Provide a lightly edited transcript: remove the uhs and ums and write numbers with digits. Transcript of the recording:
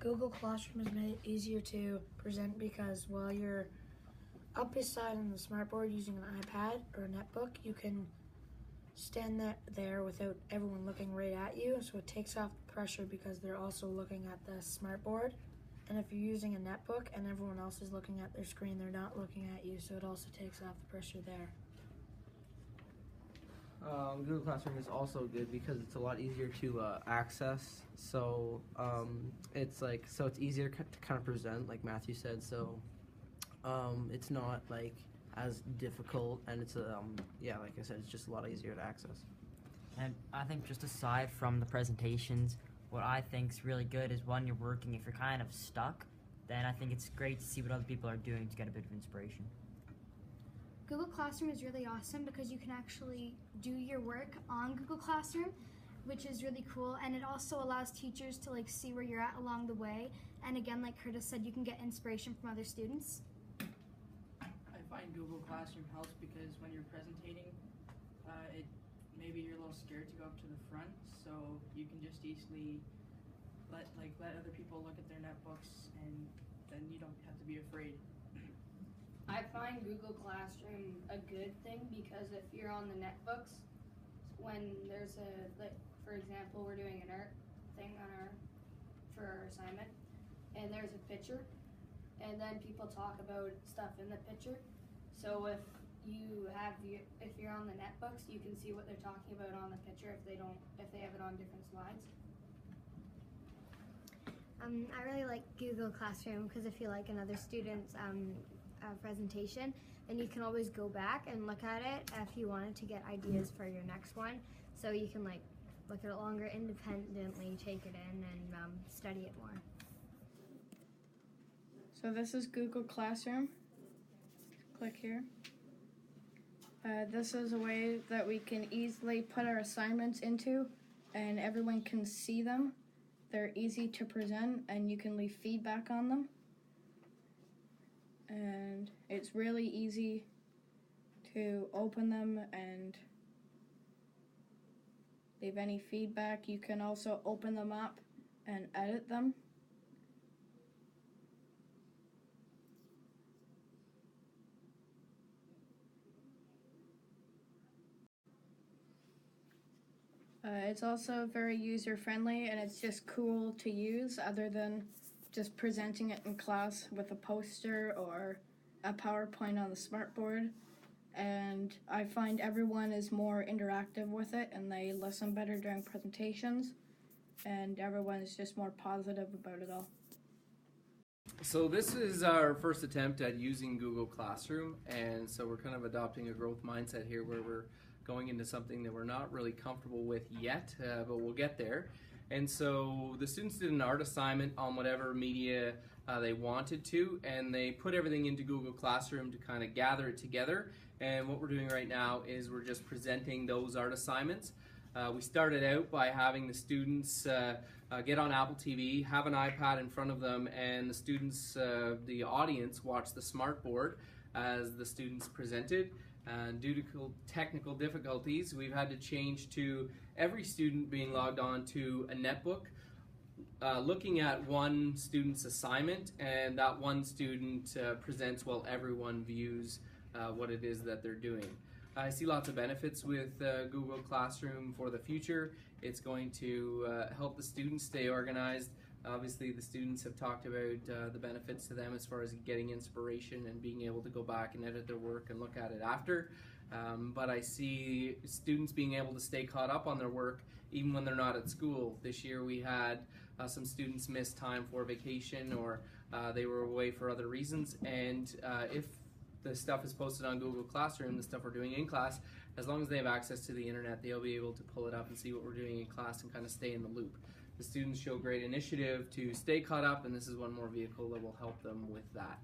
Google Classroom has made it easier to present because while you're up beside on the smartboard using an iPad or a netbook, you can stand there without everyone looking right at you, so it takes off the pressure because they're also looking at the smartboard. And if you're using a netbook and everyone else is looking at their screen, they're not looking at you, so it also takes off the pressure there. Google Classroom is also good because it's a lot easier to access. So it's easier to kind of present, like Matthew said. So it's not like as difficult, and it's like I said, it's just a lot easier to access. And I think just aside from the presentations, what I think is really good is when you're working, if you're kind of stuck, then I think it's great to see what other people are doing to get a bit of inspiration. Google Classroom is really awesome because you can actually do your work on Google Classroom, which is really cool, and it also allows teachers to see where you're at along the way. And again, like Curtis said, you can get inspiration from other students. I find Google Classroom helps because when you're presentating, maybe you're a little scared to go up to the front, so you can just easily let other people look at their netbooks, and then you don't have to be afraid. I find Google Classroom a good thing because if you're on the netbooks, when there's for example, we're doing an art thing for our assignment, and there's a picture, and then people talk about stuff in the picture. So if you're on the netbooks, you can see what they're talking about on the picture if they have it on different slides. I really like Google Classroom because if you like another student's presentation, then you can always go back and look at it if you wanted to get ideas for your next one. So you can look at it longer, independently take it in, and study it more. So this is Google Classroom. Click here. This is a way that we can easily put our assignments into, and everyone can see them. They're easy to present, and you can leave feedback on them. And it's really easy to open them and leave any feedback. You can also open them up and edit them. It's also very user-friendly, and it's just cool to use other than just presenting it in class with a poster or a PowerPoint on the smartboard. And I find everyone is more interactive with it, and they listen better during presentations, and everyone is just more positive about it all. So this is our first attempt at using Google Classroom, and so we're kind of adopting a growth mindset here where we're going into something that we're not really comfortable with yet, but we'll get there. And so the students did an art assignment on whatever media they wanted to, and they put everything into Google Classroom to kind of gather it together. And what we're doing right now is we're just presenting those art assignments. We started out by having the students get on Apple TV, have an iPad in front of them, and the students, the audience, watch the smartboard as the students presented. And due to technical difficulties, we've had to change to every student being logged on to a netbook, looking at one student's assignment, and that one student presents while everyone views what it is that they're doing. I see lots of benefits with Google Classroom for the future. It's going to help the students stay organized. Obviously, the students have talked about the benefits to them as far as getting inspiration and being able to go back and edit their work and look at it after. But I see students being able to stay caught up on their work even when they're not at school. This year we had some students miss time for vacation, or they were away for other reasons, and if the stuff is posted on Google Classroom, the stuff we're doing in class, as long as they have access to the internet, they'll be able to pull it up and see what we're doing in class and kind of stay in the loop. The students show great initiative to stay caught up, and this is one more vehicle that will help them with that.